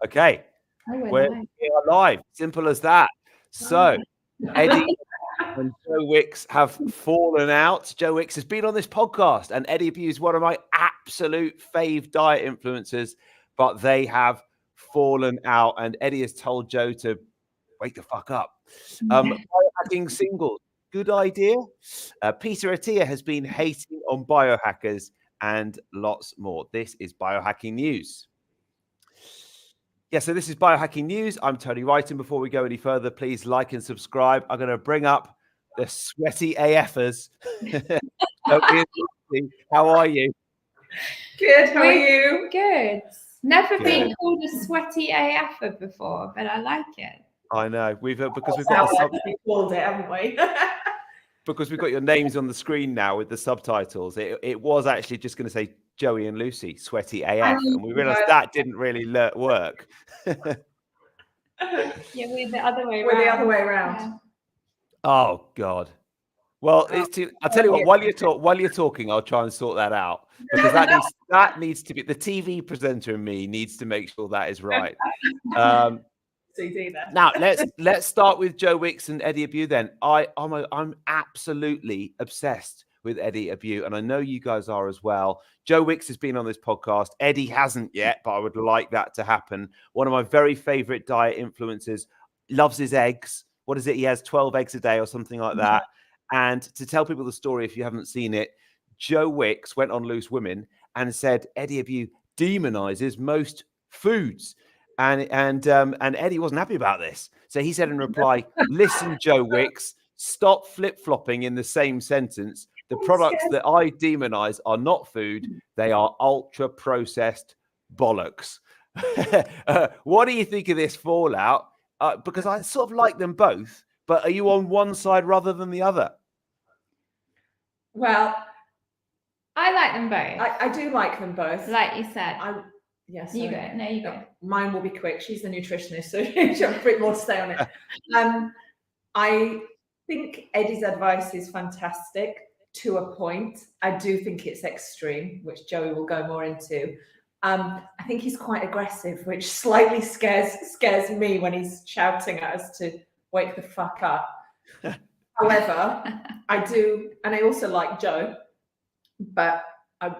Okay, we're live. Simple as that. So, Eddie and Joe Wicks have fallen out. Joe Wicks has been on this podcast, and Eddie Abu is one of my absolute fave diet influencers, but they have fallen out, and Eddie has told Joe to wake the fuck up. Biohacking singles, good idea. Peter Attia has been hating on biohackers and lots more. This is Biohacking News. Yeah, so this is Biohacking News. I'm Tony Wrighton. Before we go any further, please like and subscribe. I'm going to bring up the sweaty AFers. How are you? Good. How are you? Good. Never been called a sweaty AFer before, but I like it. I know. Because we've called it, haven't we? Because we've got your names on the screen now with the subtitles. It was actually just going to say Joey and Lucy, sweaty AF, and we realised that didn't really work. Yeah, we're the other way around. We're the other way around. Yeah. Oh God. Well, I'll tell you what. While you're talking, I'll try and sort that out, because that needs to be, the TV presenter in me needs to make sure that is right. Now let's start with Joe Wicks and Eddie Abu. Then I'm absolutely obsessed with Eddie Abu, and I know you guys are as well. Joe Wicks has been on this podcast. Eddie hasn't yet, but I would like that to happen. One of my very favorite diet influencers, loves his eggs. What is it? He has 12 eggs a day or something like that. And to tell people the story, if you haven't seen it, Joe Wicks went on Loose Women and said Eddie Abu demonizes most foods. And Eddie wasn't happy about this. So he said in reply, listen, Joe Wicks, stop flip-flopping in the same sentence. The products that I demonize are not food. They are ultra-processed bollocks. What do you think of this fallout? Because I sort of like them both, but are you on one side rather than the other? Well, I like them both. I do like them both. Like you said. Yes. You go. No, you go. Mine will be quick. She's the nutritionist, so she'll have a bit more to say on it. I think Eddie's advice is fantastic to a point. I do think it's extreme, which Joey will go more into. I think he's quite aggressive, which slightly scares me when he's shouting at us to wake the fuck up. However, I do, and I also like Joe, but I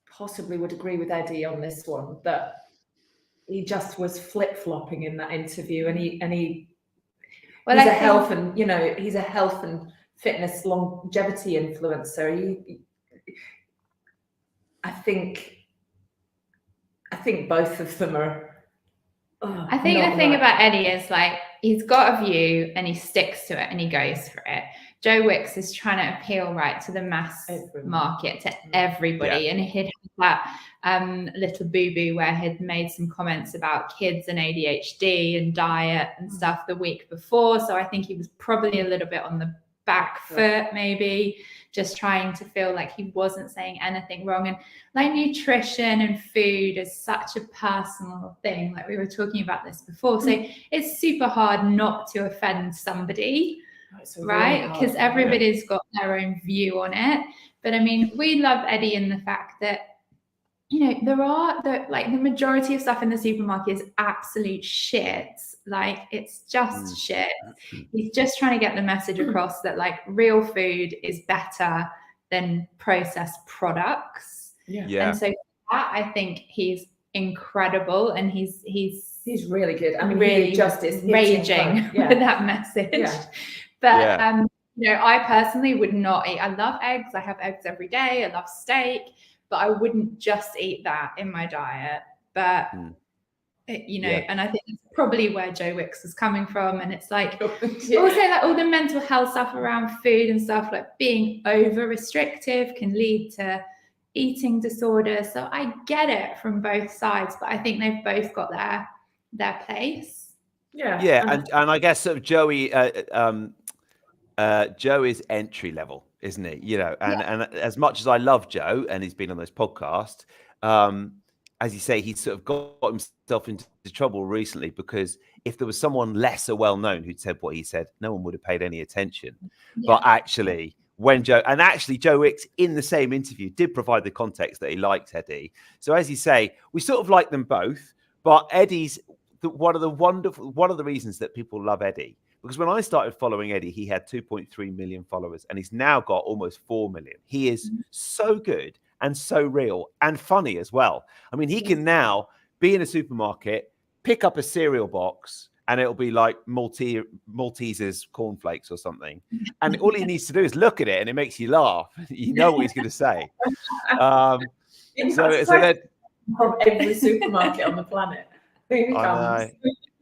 possibly would agree with Eddie on this one, that he just was flip-flopping in that interview, and he's a health and fitness longevity influencer. I think both of them are. I think the thing about Eddie is, like, he's got a view and he sticks to it and he goes for it. Joe Wicks is trying to appeal to the mass market, to everybody. Yeah. And he'd had that little boo-boo where he'd made some comments about kids and ADHD and diet and stuff the week before. So I think he was probably a little bit on the back foot, maybe, just trying to feel like he wasn't saying anything wrong. And like, nutrition and food is such a personal thing. Like, we were talking about this before. So it's super hard not to offend somebody. Right, because everybody's got their own view on it. But I mean, we love Eddie in the fact that, the majority of stuff in the supermarket is absolute shit. Like, it's just shit. He's just trying to get the message across that, like, real food is better than processed products. Yeah. And so that, I think he's incredible, and he's really good. I mean, really he just is raging with that message. Yeah. But I personally would not eat. I love eggs. I have eggs every day. I love steak, but I wouldn't just eat that in my diet. But and I think that's probably where Joe Wicks is coming from. And it's like also, like, all the mental health stuff around food and stuff, like being over restrictive can lead to eating disorders. So I get it from both sides, but I think they've both got their place. And I guess sort of Joey. Joe is entry level, isn't he? And as much as I love Joe, and he's been on this podcast, as you say, he's sort of got himself into trouble recently, because if there was someone lesser well known who'd said what he said, no one would have paid any attention. But actually, Joe Wicks in the same interview did provide the context that he liked Eddie. So as you say, we sort of like them both, but Eddie's that one of the reasons that people love Eddie, because when I started following Eddie, he had 2.3 million followers, and he's now got almost 4 million. He is so good and so real and funny as well. I mean, he can now be in a supermarket, pick up a cereal box, and it'll be like Maltese's cornflakes or something. And all he needs to do is look at it, and it makes you laugh. You know what he's going to say. So then, from every supermarket on the planet. I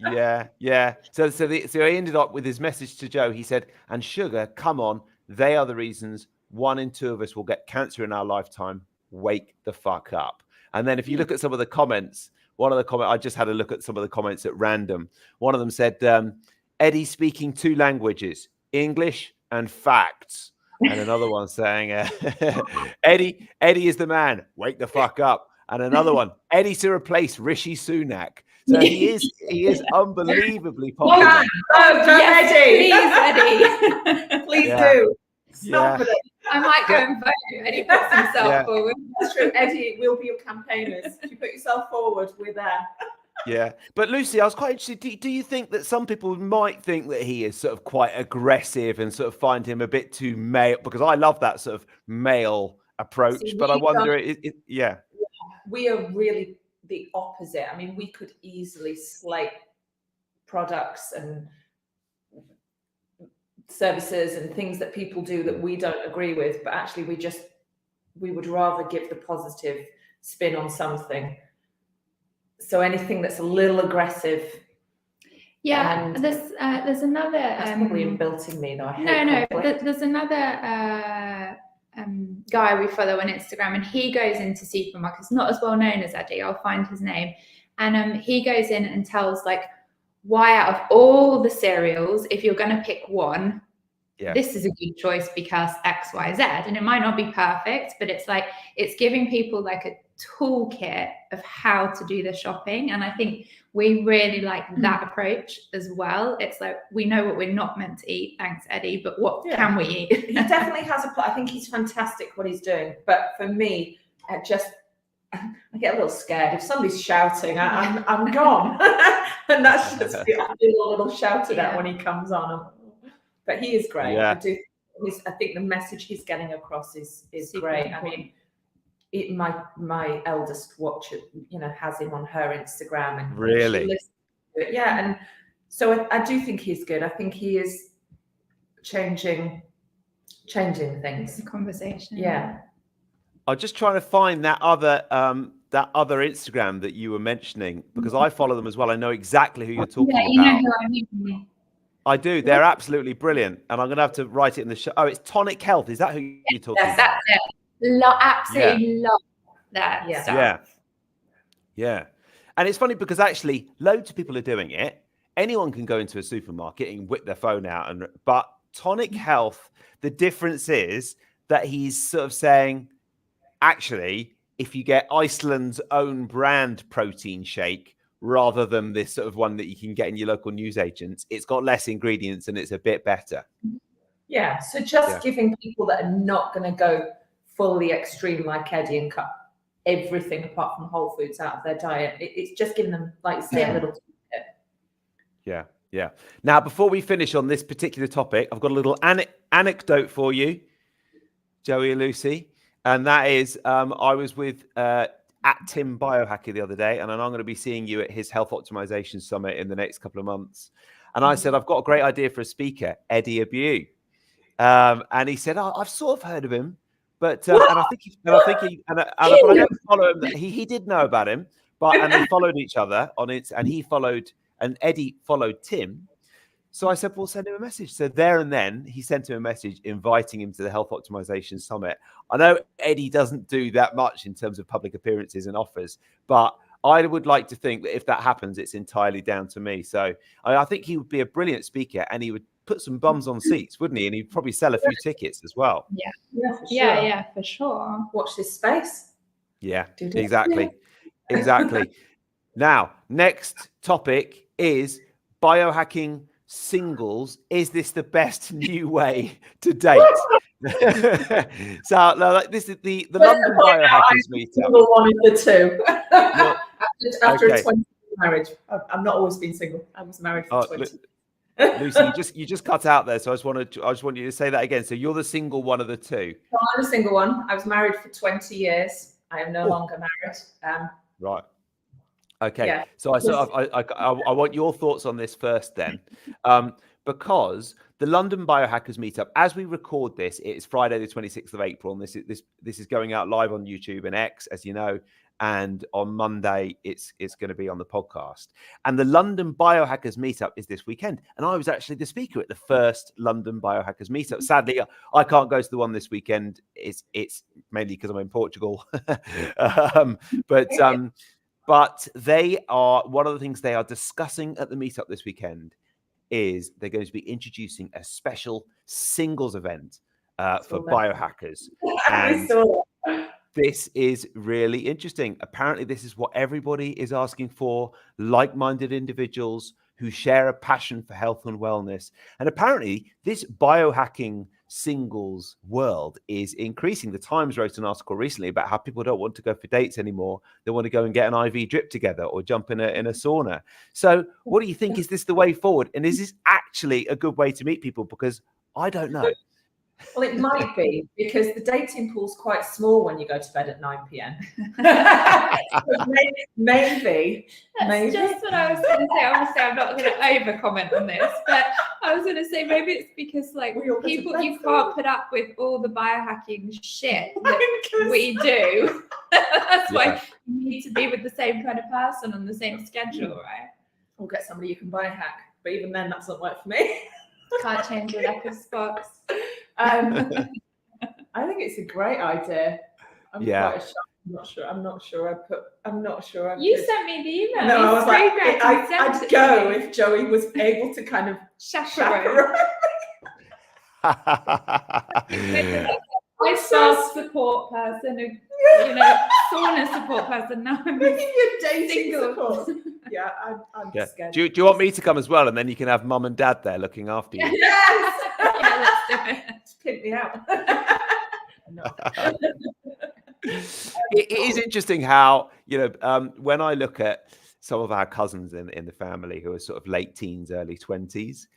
know. Yeah. So he ended up with his message to Joe. He said, "And sugar, come on. They are the reasons 1 in 2 of us will get cancer in our lifetime. Wake the fuck up." And then if you look at some of the comments, I just had a look at some of the comments at random. One of them said, "Eddie speaking 2 languages, English and facts." And another one saying, Eddie is the man. Wake the fuck up. And another one, Eddie to replace Rishi Sunak. So he is unbelievably popular. Oh, yes, Eddie. Please do. Stop it. I might go and vote. Eddie puts himself forward. That's true. Eddie, we'll be your campaigners. If you put yourself forward, we're there. Yeah. But Lucy, I was quite interested. Do you think that some people might think that he is sort of quite aggressive and sort of find him a bit too male? Because I love that sort of male approach. But I wonder, we are really the opposite. I mean, we could easily slate products and services and things that people do that we don't agree with, but actually we would rather give the positive spin on something. So anything that's a little aggressive. Yeah, and there's another. That's probably inbuilt in me, though. There's another guy we follow on Instagram, and he goes into supermarkets, not as well known as Eddie. I'll find his name, and he goes in and tells like, why out of all the cereals, if you're going to pick one, this is a good choice because X, Y, Z. And it might not be perfect, but it's giving people like a toolkit of how to do the shopping. And I think we really like that approach as well. It's like, we know what we're not meant to eat. Thanks, Eddie. But what can we eat? He definitely has I think he's fantastic what he's doing. But for me, I get a little scared. If somebody's shouting, I'm gone. And that's just I feel a little shouted at when he comes on. But he is great. Yeah. I think the message he's getting across is great. I mean, my eldest watcher, has him on her Instagram, and really, she listens to it. Yeah, and so I do think he's good. I think he is changing things. The conversation. Yeah. I'm just trying to find that other Instagram that you were mentioning, because I follow them as well. I know exactly who you're talking about. You know who I mean. I do. They're absolutely brilliant, and I'm going to have to write it in the show. Oh, it's Tonic Health. Is that who you're talking about? That's it. Absolutely love that stuff. Yeah. And it's funny because actually loads of people are doing it. Anyone can go into a supermarket and whip their phone out, but Tonic Health, the difference is that he's sort of saying, actually, if you get Iceland's own brand protein shake rather than this sort of one that you can get in your local newsagents, it's got less ingredients and it's a bit better. Yeah. So just giving people that are not going to go fully extreme like Eddie and cut everything apart from whole foods out of their diet. It's just giving them, like you say, a little tip. Yeah. Now, before we finish on this particular topic, I've got a little anecdote for you, Joey and Lucy. And that is, I was with at Tim Biohacking the other day, and I'm going to be seeing you at his Health Optimization Summit in the next couple of months. And I said, I've got a great idea for a speaker, Eddie Abu. And he said, I've sort of heard of him, but and I don't follow him. He did know about him, and they followed each other on it, and Eddie followed Tim. So I said, well, send him a message. So there and then he sent him a message inviting him to the Health Optimization Summit. I know Eddie doesn't do that much in terms of public appearances and offers, but I would like to think that if that happens, it's entirely down to me. So I think he would be a brilliant speaker, and he would put some bums on seats, wouldn't he? And he'd probably sell a few tickets as well. For sure. Yeah, for sure. Watch this space. Yeah, exactly. Now, next topic is biohacking singles. Is this the best new way to date? So this is the London Biohackers meetup. One of the two. After a 20 marriage. I've not always been single. I was married for 20. Lucy, you just cut out there, so I just want you to say that again. So you're the single one of the two. So I'm the single one. I was married for 20 years. I am no longer married. Right. Okay. Yeah. So I want your thoughts on this first, then, because the London Biohackers Meetup, as we record this, it's Friday the 26th of April, and this is going out live on YouTube and X, as you know. And on Monday, it's going to be on the podcast. And the London Biohackers Meetup is this weekend. And I was actually the speaker at the first London Biohackers Meetup. Sadly, I can't go to the one this weekend. It's mainly because I'm in Portugal. But they are, one of the things they are discussing at the meetup this weekend is they're going to be introducing a special singles event for biohackers. And this is really interesting. Apparently, this is what everybody is asking for, like-minded individuals who share a passion for health and wellness. And apparently, this biohacking singles world is increasing. The Times wrote an article recently about how people don't want to go for dates anymore. They want to go and get an IV drip together or jump in a sauna. So what do you think? Is this the way forward? And is this actually a good way to meet people? Because I don't know. Well, it might be, because the dating pool's quite small when you go to bed at 9 p.m. maybe. That's just what I was going to say. Obviously, I'm not going to over-comment on this, but I was going to say maybe it's because, like, people, you can't put up with all the biohacking shit that we do. That's why you need to be with the same kind of person on the same schedule, right? Or get somebody you can biohack. But even then, that doesn't work for me. Can't change your leopard spots. I think it's a great idea. I'm quite shocked. I'm not sure. You sent me the email. No, I was like, I'd go if Joey was able to kind of chaperone. I saw support person, sauna support person. Now I'm dating support. Yeah, I'm scared. Do you want me to come as well, and then you can have mum and dad there looking after you? Yes. Let's do it. Pimp me out. It is interesting how, when I look at some of our cousins in the family who are sort of late teens, early 20s,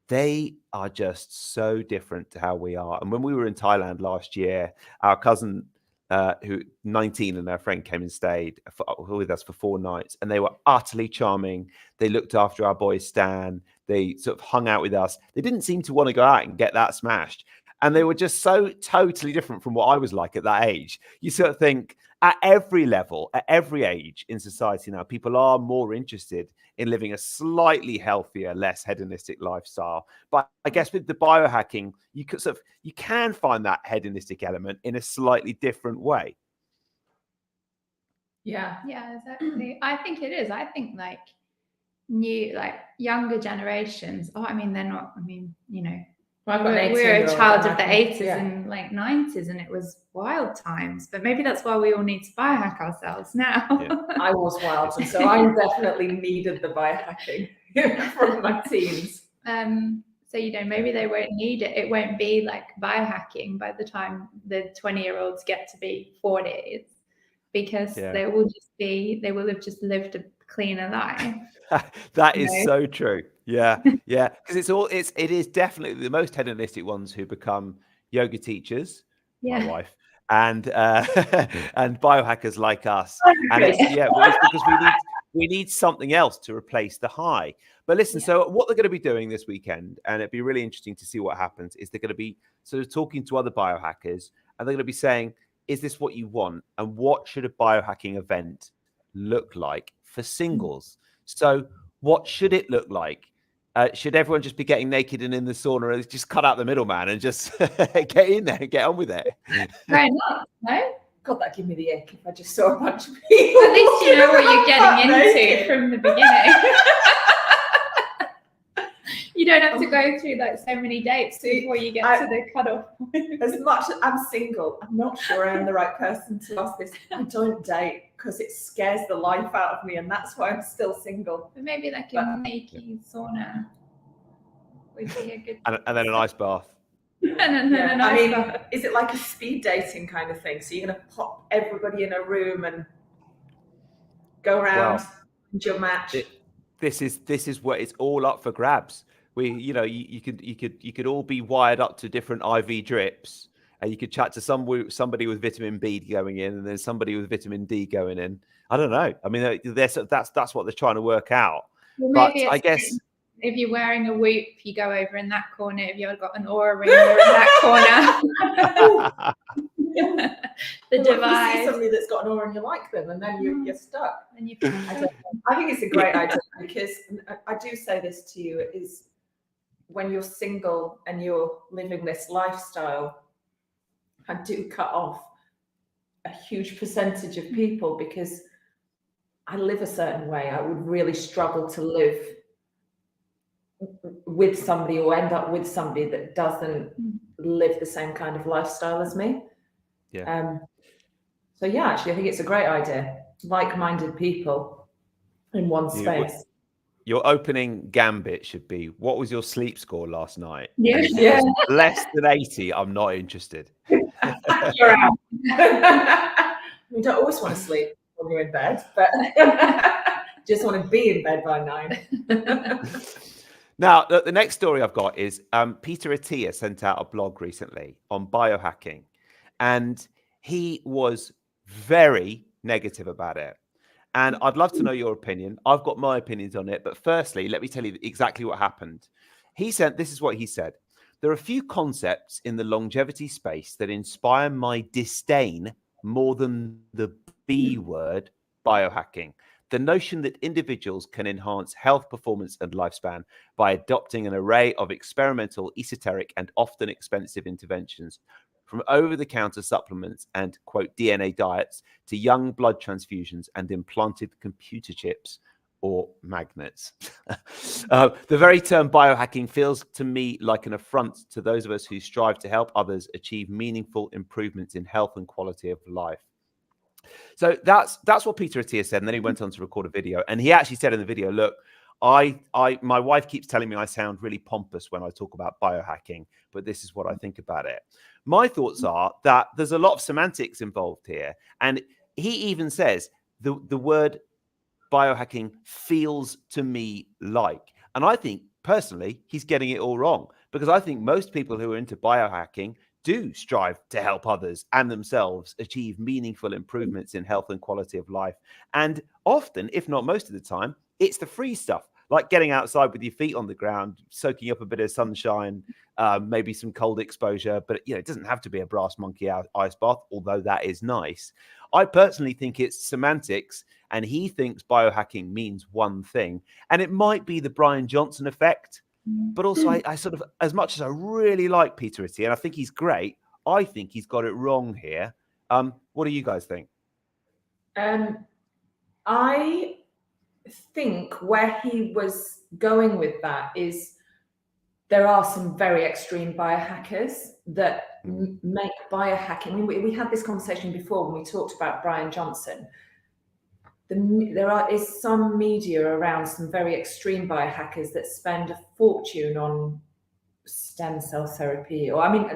they are just so different to how we are. And when we were in Thailand last year, our cousin, who 19, and her friend came and stayed with us for 4 nights, and they were utterly charming. They looked after our boy Stan. They sort of hung out with us. They didn't seem to want to go out and get that smashed. And they were just so totally different from what I was like at that age. You sort of think at every level, at every age in society now, people are more interested in living a slightly healthier, less hedonistic lifestyle. But I guess with the biohacking, you can find that hedonistic element in a slightly different way. Yeah, exactly. I think it is. I think younger generations. They're not. We're a child of the 80s and 90s, and it was wild times. But maybe that's why we all need to biohack ourselves now. I was wild, and so I definitely needed the biohacking from my teens. So maybe they won't need it. It won't be like biohacking by the time the 20-year-olds get to be 40s, because they will have just lived a cleaner life. That is so true. Yeah. Because it is definitely the most hedonistic ones who become yoga teachers, my wife, and biohackers like us. And it's because we need something else to replace the high. But listen, so what they're going to be doing this weekend, and it'd be really interesting to see what happens, is they're going to be sort of talking to other biohackers, and they're going to be saying, is this what you want? And what should a biohacking event look like for singles? So what should it look like? Should everyone just be getting naked and in the sauna and just cut out the middleman and just get in there and get on with it? Why not? No? God, that'd give me the ick if I just saw a bunch of people. At least you know what you're getting into from the beginning. You don't have to go through so many dates before you get to the cutoff point. As much as I'm single, I'm not sure I'm the right person to ask this. I don't date because it scares the life out of me, and that's why I'm still single. But maybe a naked sauna would be a good. And then an ice bath. And then an ice bath. Is it like a speed dating kind of thing? So you're going to pop everybody in a room and go around? your match. This is what it's all up for grabs. You could all be wired up to different IV drips, and you could chat to somebody with vitamin B going in, and then somebody with vitamin D going in. I don't know. I mean, that's what they're trying to work out. Well, but maybe I guess if you're wearing a Whoop, you go over in that corner. If you've got an Aura ring, you're in that corner. The device. You see somebody that's got an Aura and you like them, and then you're stuck. And I think it's a great idea, because I do say this to you, is when you're single and you're living this lifestyle, I do cut off a huge percentage of people, because I live a certain way. I would really struggle to live with somebody or end up with somebody that doesn't live the same kind of lifestyle as me. Yeah. So yeah, actually, I think it's a great idea. Like-minded people in one space. Your opening gambit should be, what was your sleep score last night? Yeah. Less than 80, I'm not interested. You're out. We don't always want to sleep when we're in bed, but just want to be in bed by 9. Now, the next story I've got is Peter Attia sent out a blog recently on biohacking, and he was very negative about it. And I'd love to know your opinion. I've got my opinions on it. But firstly, let me tell you exactly what happened. This is what he said. There are a few concepts in the longevity space that inspire my disdain more than the B word, biohacking. The notion that individuals can enhance health, performance, and lifespan by adopting an array of experimental, esoteric, and often expensive interventions, from over-the-counter supplements and, quote, DNA diets to young blood transfusions and implanted computer chips or magnets. The very term biohacking feels to me like an affront to those of us who strive to help others achieve meaningful improvements in health and quality of life. So that's what Peter Attia said, and then he went on to record a video, and he actually said in the video, look, my wife keeps telling me I sound really pompous when I talk about biohacking, but this is what I think about it. My thoughts are that there's a lot of semantics involved here, and he even says the word biohacking feels to me like, and I think personally he's getting it all wrong, because I think most people who are into biohacking do strive to help others and themselves achieve meaningful improvements in health and quality of life. And often, if not most of the time, it's the free stuff, like getting outside with your feet on the ground, soaking up a bit of sunshine, maybe some cold exposure. But it doesn't have to be a brass monkey ice bath, although that is nice. I personally think it's semantics, and he thinks biohacking means one thing. And it might be the Brian Johnson effect. But also, I sort of, as much as I really like Peter Attia, and I think he's great, I think he's got it wrong here. What do you guys think? I think where he was going with that is there are some very extreme biohackers that make biohacking. I mean, we had this conversation before when we talked about Brian Johnson. There is some media around some very extreme biohackers that spend a fortune on stem cell therapy, or, I mean,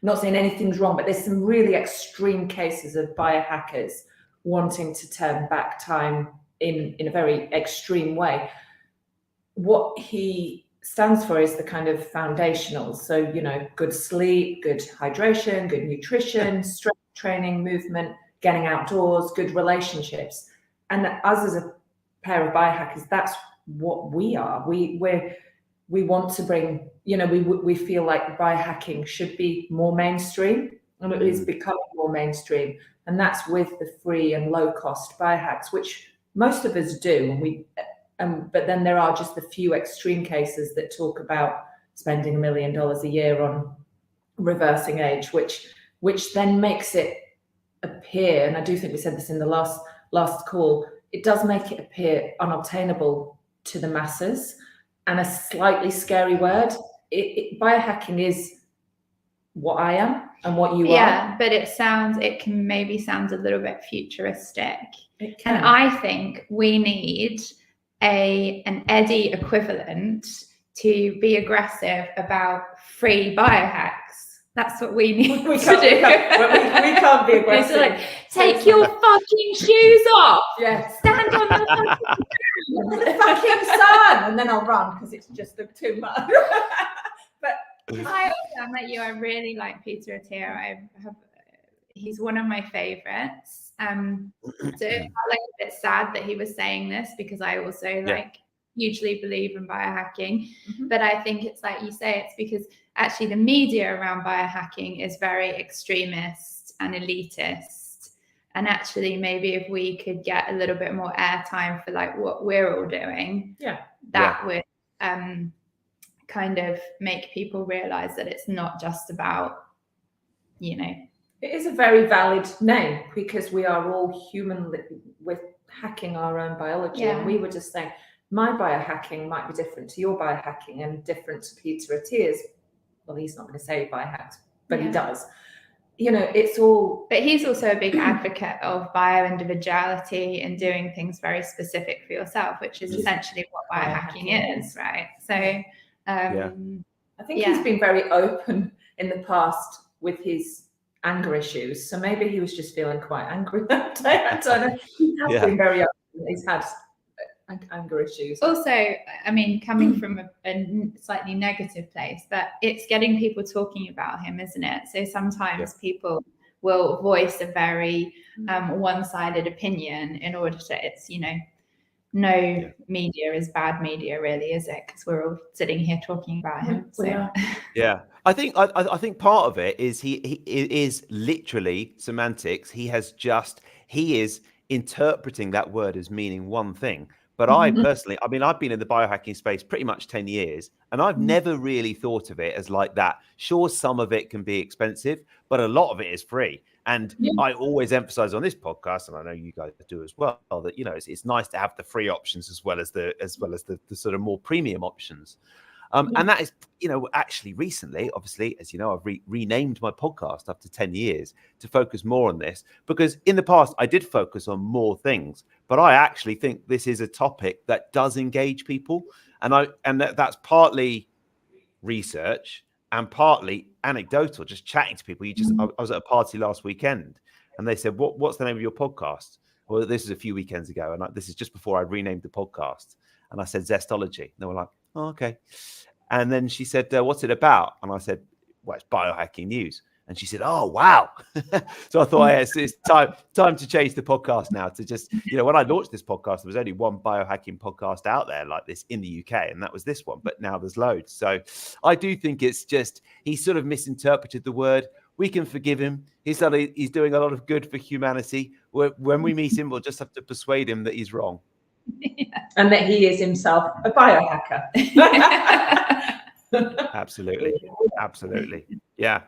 not saying anything's wrong, but there's some really extreme cases of biohackers wanting to turn back time in a very extreme way. What he stands for is the kind of foundationals. So, good sleep, good hydration, good nutrition, strength training, movement, getting outdoors, good relationships. And us as a pair of biohackers, that's what we are. We want to bring, we feel like biohacking should be more mainstream, and it is becoming more mainstream. And that's with the free and low cost biohacks, which most of us do. But then there are just the few extreme cases that talk about spending $1 million a year on reversing age, which then makes it appear, and I do think we said this in the last call, it does make it appear unobtainable to the masses, and a slightly scary word. Biohacking is what I am and what you are. Yeah, but it can maybe sound a little bit futuristic. And I think we need an Eddie equivalent to be aggressive about free biohacks. That's what we need to do. We can't be aggressive. Take your fucking shoes off. Yeah. Stand on the fucking the fucking sun, and then I'll run because it's just too much. But I'm like you. I really like Peter Attia. He's one of my favorites. So I'm a bit sad that he was saying this because I also hugely believe in biohacking. But I think it's like you say, it's because actually the media around biohacking is very extremist and elitist. And actually, maybe if we could get a little bit more airtime for like what we're all doing, that would kind of make people realize that it's not just about, it is a very valid name because we are all human with hacking our own biology. And we were just saying, my biohacking might be different to your biohacking and different to Peter Attia's. Well, he's not going to say he biohacks, but he does. It's all. But he's also a big advocate of bio-individuality and doing things very specific for yourself, which is essentially what biohacking is, right? So, I think he's been very open in the past with his anger issues. So maybe he was just feeling quite angry that day. I don't know. He has been very open. He's had anger issues. Also, I mean, coming from a slightly negative place, but it's getting people talking about him, isn't it? So sometimes people will voice a very one-sided opinion in order to, it's, no media is bad media, really, is it? Because we're all sitting here talking about him. So. Yeah, I think part of it is he is literally semantics. He is interpreting that word as meaning one thing. But I personally, I mean, I've been in the biohacking space pretty much 10 years, and I've never really thought of it as like that. Sure, some of it can be expensive, but a lot of it is free. And I always emphasize on this podcast, and I know you guys do as well, that it's nice to have the free options as well as the sort of more premium options. And that is, actually recently, obviously, as you know, I've renamed my podcast after 10 years to focus more on this, because in the past I did focus on more things, but I actually think this is a topic that does engage people. And that's partly research and partly anecdotal, just chatting to people. I was at a party last weekend and they said, what's the name of your podcast? Well, this is a few weekends ago. And this is just before I renamed the podcast. And I said, Zestology. And they were like, oh, okay. And then she said, what's it about? And I said, well, it's biohacking news. And she said, oh, wow. So I thought, it's time to change the podcast now to just, when I launched this podcast, there was only one biohacking podcast out there like this in the UK, and that was this one. But now there's loads. So I do think it's just, he sort of misinterpreted the word. We can forgive him. He's doing a lot of good for humanity. When we meet him, we'll just have to persuade him that he's wrong. And that he is himself a biohacker. Absolutely. Yeah.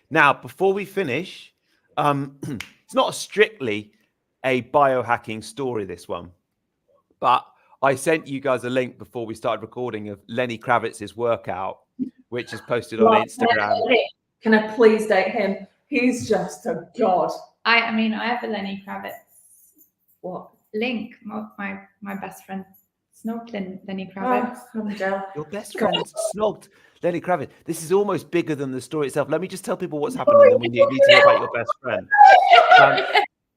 Now, before we finish, it's not strictly a biohacking story, this one, but I sent you guys a link before we started recording of Lenny Kravitz's workout, which is posted on Instagram. Can I please date him? He's just a god. I mean, I have a Lenny Kravitz link. My best friend snogged Lenny Kravitz. Oh, your best friend snogged Lenny Kravitz. This is almost bigger than the story itself. Let me just tell people what's happened, and then we need to hear about your best friend.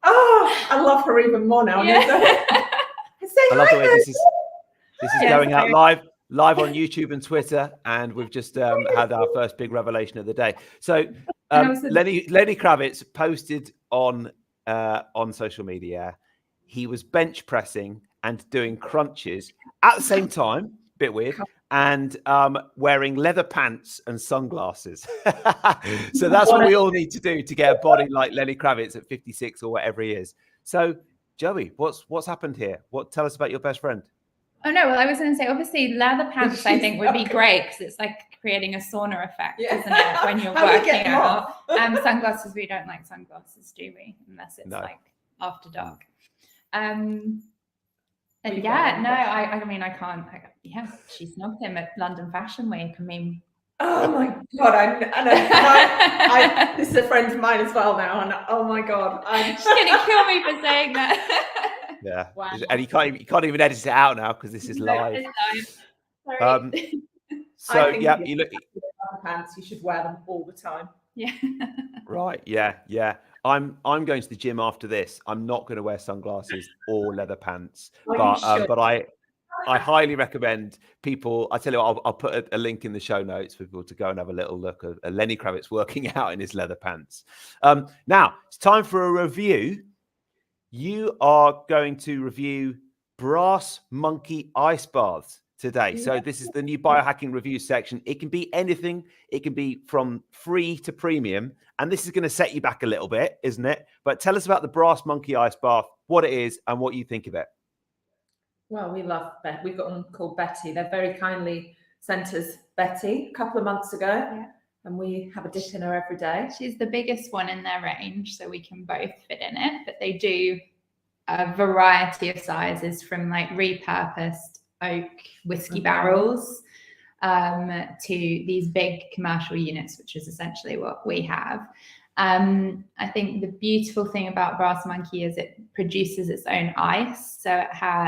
I love her even more now. I love the way this is going out live on YouTube and Twitter, and we've just had our first big revelation of the day. So Lenny Kravitz posted on social media. He was bench pressing and doing crunches at the same time, bit weird, and wearing leather pants and sunglasses. So that's what we all need to do to get a body like Lenny Kravitz at 56 or whatever he is. So Joey, what's happened here? Tell us about your best friend. Oh no, well I was going to say obviously leather pants I think would be great because it's like creating a sauna effect, isn't it, when you're working out. Sunglasses, we don't like sunglasses, do we? Unless it's like after dark. I mean, I can't. She snogged him at London Fashion Week. I mean, oh my god, I this is a friend of mine as well now, and oh my god, she's gonna kill me for saying that. Yeah, wow. And you can't even edit it out now because this is live. So you look. Pants, you should wear them all the time. Yeah. Right. Yeah. I'm going to the gym after this. I'm not going to wear sunglasses or leather pants, but I highly recommend people. I tell you what, I'll put a link in the show notes for people to go and have a little look at Lenny Kravitz working out in his leather pants. Now it's time for a review. You are going to review Brass Monkey Ice Baths today. So this is the new biohacking review section. It can be anything. It can be from free to premium. And this is going to set you back a little bit, isn't it? But tell us about the Brass Monkey Ice Bath, what it is and what you think of it. Well, we love Betty. We've got one called Betty. They're very kindly sent us Betty a couple of months ago. Yeah. And we have a dip in her every day. She's the biggest one in their range, so we can both fit in it. But they do a variety of sizes, from like repurposed oak whiskey barrels to these big commercial units, which is essentially what we have. I think the beautiful thing about Brass Monkey is it produces its own ice. So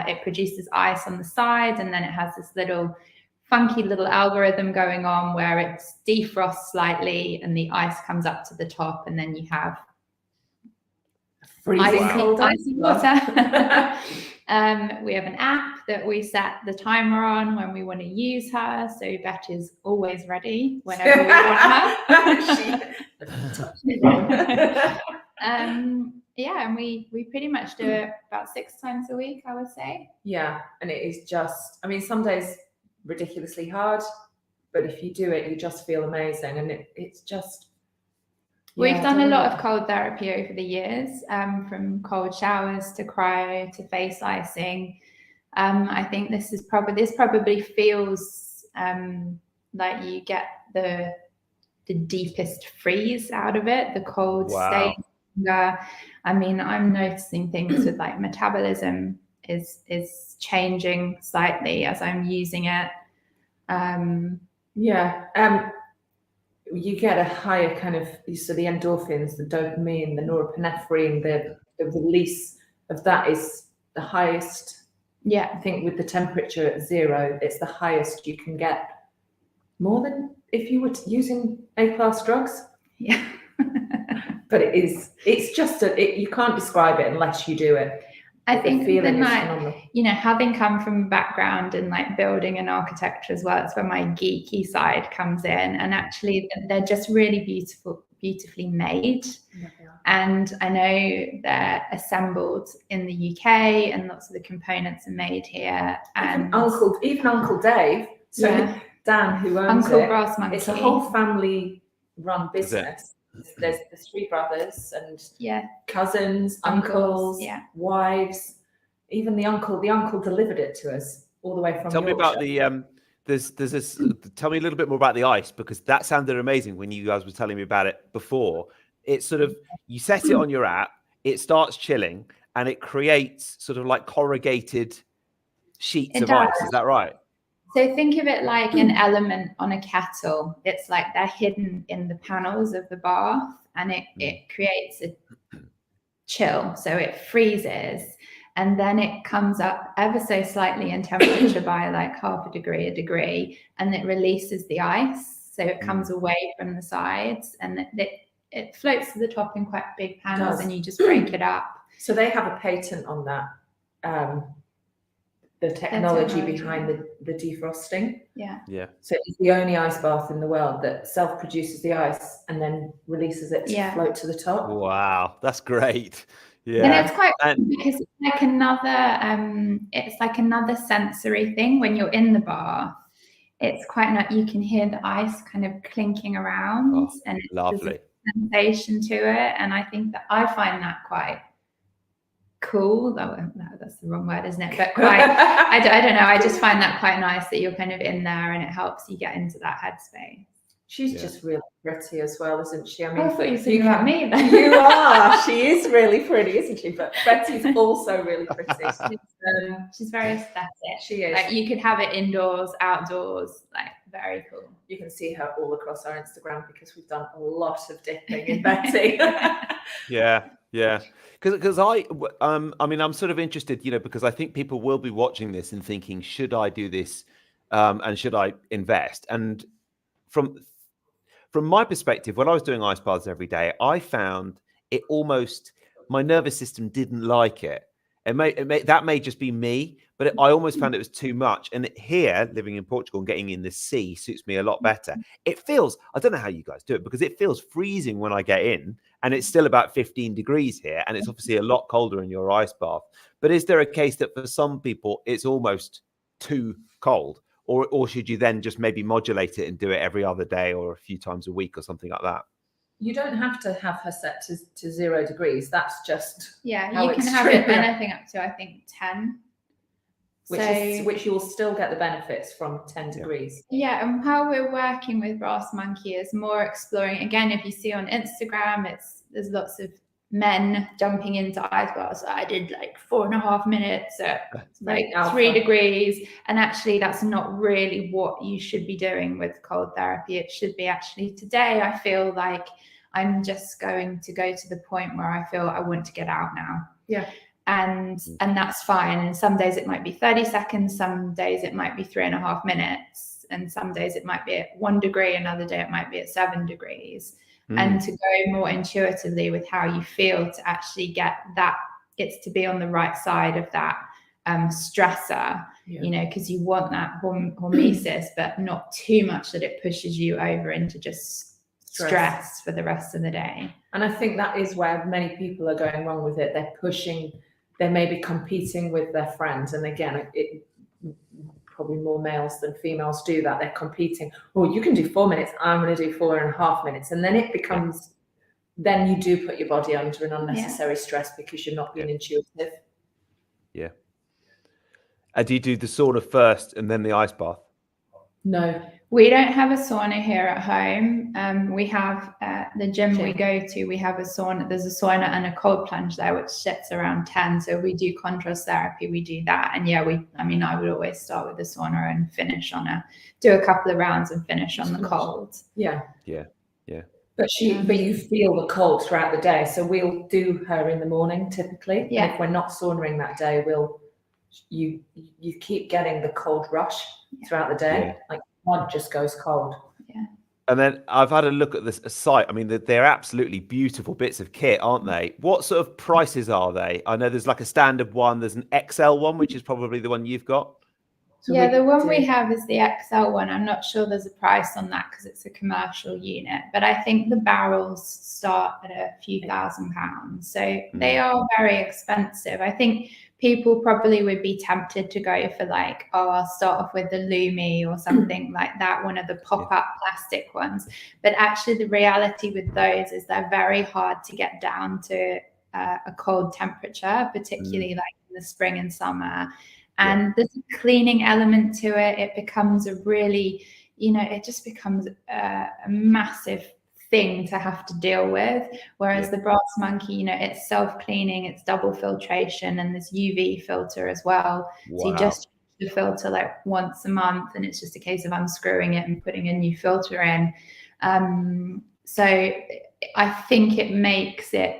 it produces ice on the side, and then it has this little funky little algorithm going on where it defrosts slightly and the ice comes up to the top, and then you have icy water. We have an app that we set the timer on when we want to use her, so Betty's always ready whenever we want her. Yeah, and we pretty much do it about 6 times a week, I would say. Yeah, and it is just, I mean, some days ridiculously hard, but if you do it, you just feel amazing, and it's just. We've done a lot of cold therapy over the years, from cold showers to cryo to face icing. I think this probably feels like you get the deepest freeze out of it, the cold state. I mean, I'm noticing things with like metabolism is changing slightly as I'm using it. You get a higher kind of, so the endorphins, the dopamine, the norepinephrine, the release of that is the highest. Yeah, I think with the temperature at 0, it's the highest you can get, more than if you were using A-class drugs. Yeah. But it's just you can't describe it unless you do it. I think having come from a background in like building and architecture as well, it's where my geeky side comes in, and actually they're just really beautifully made. And I know they're assembled in the UK, and lots of the components are made here. And even Uncle Dave, Dan, who owns Uncle Brass Monkey. It's a whole family run business. There's 3 brothers and cousins, uncles, wives. Even the uncle delivered it to us all the way from. Tell me about the there's this. Tell me a little bit more about the ice, because that sounded amazing when you guys were telling me about it before. It's sort of, you set it on your app, it starts chilling, and it creates sort of like corrugated sheets of ice. Is that right? So think of it like an element on a kettle. It's like they're hidden in the panels of the bath, and it creates a chill. So it freezes, and then it comes up ever so slightly in temperature by like a degree, and it releases the ice. So it comes away from the sides, and it floats to the top in quite big panels, and you just break it up. So they have a patent on that. The technology behind the defrosting. Yeah. So it's the only ice bath in the world that self-produces the ice and then releases it to float to the top. Wow, that's great. Yeah. And it's quite cool because it's like another sensory thing when you're in the bath. It's quite nice. You can hear the ice kind of clinking around, and it's lovely sensation to it. And I think that I find that quite cool. No, that's the wrong word, isn't it? But quite, I don't know. I just find that quite nice that you're kind of in there, and it helps you get into that headspace. She's just really pretty as well, isn't she? I mean, I thought you were thinking about me then. You are. She is really pretty, isn't she? But Betty's also really pretty. She's very aesthetic. She is. Like, you could have it indoors, outdoors, like very cool. You can see her all across our Instagram because we've done a lot of dipping in Betty. Yeah. Because I mean, I'm sort of interested, because I think people will be watching this and thinking, should I do this, and should I invest? And from my perspective, when I was doing ice baths every day, I found my nervous system didn't like it. That may just be me, but I almost found it was too much. And here, living in Portugal and getting in the sea suits me a lot better. It feels, I don't know how you guys do it, because it feels freezing when I get in, and it's still about 15 degrees here, and it's obviously a lot colder in your ice bath. But is there a case that for some people it's almost too cold, or should you then just maybe modulate it and do it every other day or a few times a week or something like that? You don't have to have her set to 0 degrees. That's just you can have it anything up to, I think, 10. Which you will still get the benefits from 10 degrees. Yeah, and how we're working with Brass Monkey is more exploring. Again, if you see on Instagram, there's lots of men jumping into ice baths. I did like 4.5 minutes at like 3 degrees. And actually, that's not really what you should be doing with cold therapy. It should be actually, today, I feel like I'm just going to go to the point where I feel I want to get out now. Yeah. And that's fine. And some days it might be 30 seconds, some days it might be 3.5 minutes, and some days it might be at 1 degree, another day it might be at 7 degrees. And to go more intuitively with how you feel to actually get that, it's to be on the right side of that stressor, because you want that hormesis, but not too much that it pushes you over into just stress for the rest of the day. And I think that is where many people are going wrong with it. They're pushing, they may be competing with their friends. And again, probably more males than females do that. They're competing. Oh, you can do 4 minutes. I'm going to do 4.5 minutes. And then it becomes, then you do put your body under an unnecessary stress because you're not being intuitive. Yeah. Do you do the sauna first and then the ice bath? No. We don't have a sauna here at home. We have the gym we go to, we have a sauna. There's a sauna and a cold plunge there, which sits around 10. So we do contrast therapy, we do that. And I would always start with the sauna and finish do a couple of rounds and finish on the cold. Yeah. Yeah. Yeah. But you feel the cold throughout the day. So we'll do her in the morning typically. Yeah. And if we're not saunaing that day, you keep getting the cold rush throughout the day. Yeah. Like one just goes cold. Yeah. And then I've had a look at this site. I mean, they're absolutely beautiful bits of kit, aren't they? What sort of prices are they? I know there's like a standard one. There's an XL one, which is probably the one you've got. So the one we have is the XL one. I'm not sure there's a price on that because it's a commercial unit, but I think the barrels start at a few £1,000s. So they are very expensive. I think people probably would be tempted to go for like, I'll start off with the Lumi or something like that, one of the pop-up plastic ones. But actually the reality with those is they're very hard to get down to a cold temperature, particularly like in the spring and summer. And there's a cleaning element to it. It becomes a really, it just becomes a massive thing to have to deal with. Whereas the Brass Monkey, it's self-cleaning, it's double filtration, and this UV filter as well. Wow. So you just change the filter like once a month, and it's just a case of unscrewing it and putting a new filter in. So I think it makes it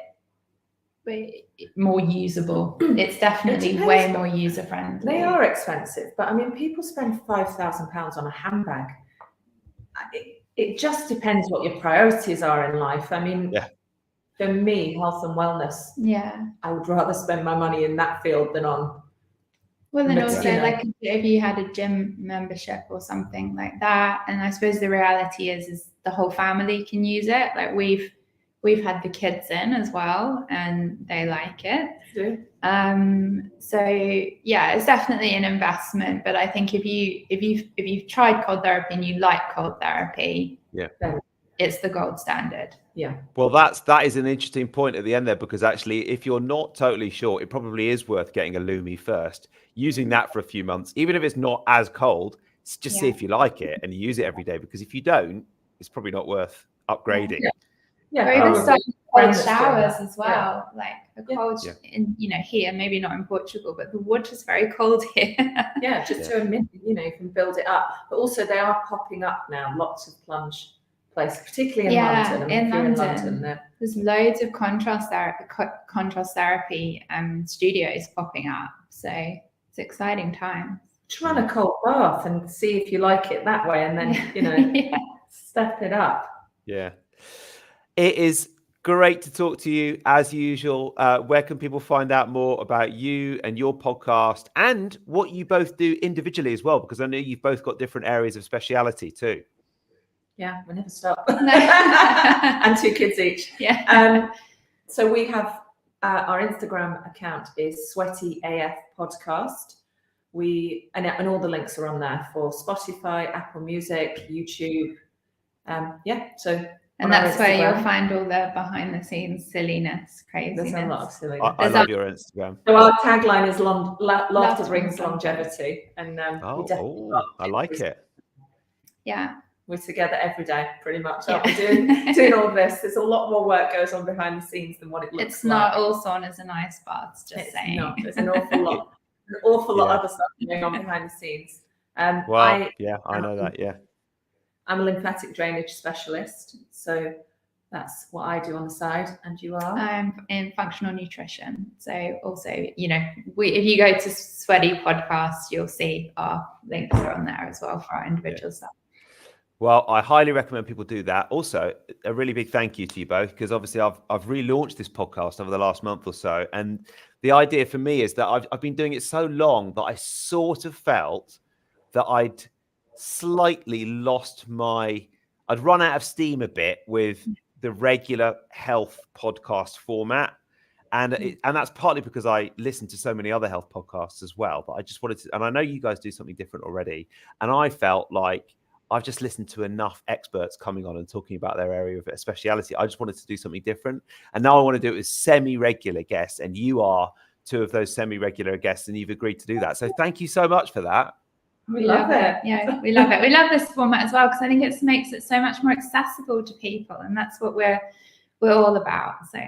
more usable. It's definitely way more user friendly. They are expensive, but I mean, people spend £5,000 on a handbag. It just depends what your priorities are in life. I mean, for me, health and wellness, I would rather spend my money in that field than on. Well, then also, like if you had a gym membership or something like that, and I suppose the reality is the whole family can use it. Like we've had the kids in as well, and they like it. So it's definitely an investment. But I think if you've tried cold therapy and you like cold therapy, then it's the gold standard. Yeah. Well, that is an interesting point at the end there, because actually, if you're not totally sure, it probably is worth getting a Lumi first, using that for a few months, even if it's not as cold. Just see if you like it and you use it every day. Because if you don't, it's probably not worth upgrading. Yeah, or even start cold showers as well. Like a cold, in here, maybe not in Portugal, but the water's very cold here. Just to admit, you can build it up. But also, they are popping up now. Lots of plunge places, particularly in London. In London, there's loads of contrast therapy studios popping up. So it's exciting times. Just run a cold bath and see if you like it that way, and then step it up. Yeah. It is Great to talk to you as usual. Where can people find out more about you and your podcast and what you both do individually as well? Because I know you've both got different areas of speciality too. Yeah, we never stop. And 2 kids each. Yeah. So we have our Instagram account is Sweaty AF Podcast. And all the links are on there for Spotify, Apple Music, YouTube. So. And that's where you'll find all the behind the scenes silliness, craziness. There's a lot of silliness. I love your Instagram. So our tagline is laughter brings longevity. And I like it. Yeah. We're together every day, pretty much. Yeah. Doing all this. There's a lot more work goes on behind the scenes than what it looks like. It's not all sawn as an ice bath, just saying. No, there's an awful lot. Of other stuff going on behind the scenes. I know that, yeah. I'm a lymphatic drainage specialist, so that's what I do on the side. And you are? I'm in functional nutrition. So also, if you go to Sweaty Podcast, you'll see our links are on there as well for our individual stuff. Well, I highly recommend people do that. Also, a really big thank you to you both, because obviously I've relaunched this podcast over the last month or so. And the idea for me is that I've been doing it so long that I sort of felt that I'd slightly I'd run out of steam a bit with the regular health podcast format. And that's partly because I listen to so many other health podcasts as well. But I just wanted to, and I know you guys do something different already. And I felt like I've just listened to enough experts coming on and talking about their area of speciality. I just wanted to do something different. And now I want to do it with semi-regular guests. And you are 2 of those semi-regular guests, and you've agreed to do that. So thank you so much for that. We love it. Yeah, we love it. We love this format as well, because I think it makes it so much more accessible to people, and that's what we're all about. So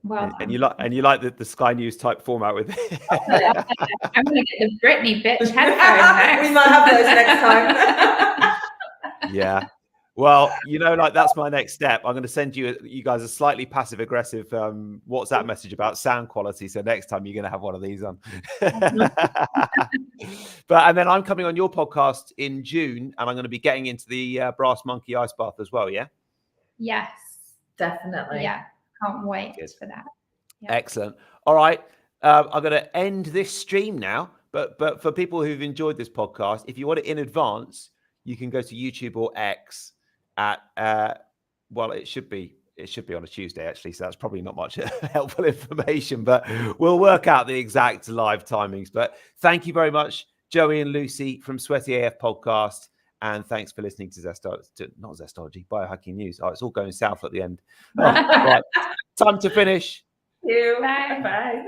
well done. And you like the Sky News type format with it. I'm gonna get the Britney bitch headphone next. We might have those next time. Yeah. Well, that's my next step. I'm going to send you guys a slightly passive aggressive WhatsApp message about sound quality. So next time you're going to have one of these on. And then I'm coming on your podcast in June, and I'm going to be getting into the Brass Monkey Ice Bath as well. Yeah. Yes, definitely. Yeah. Can't wait for that. Yeah. Excellent. All right. I'm going to end this stream now. But for people who've enjoyed this podcast, if you want it in advance, you can go to YouTube or X at it should be on a Tuesday actually, so that's probably not much helpful information, but we'll work out the exact live timings. But thank you very much, Joey and Lucy from Sweaty AF Podcast, and thanks for listening to Biohacking News. It's all going south at the end. Right, time to finish. Thank you. Bye.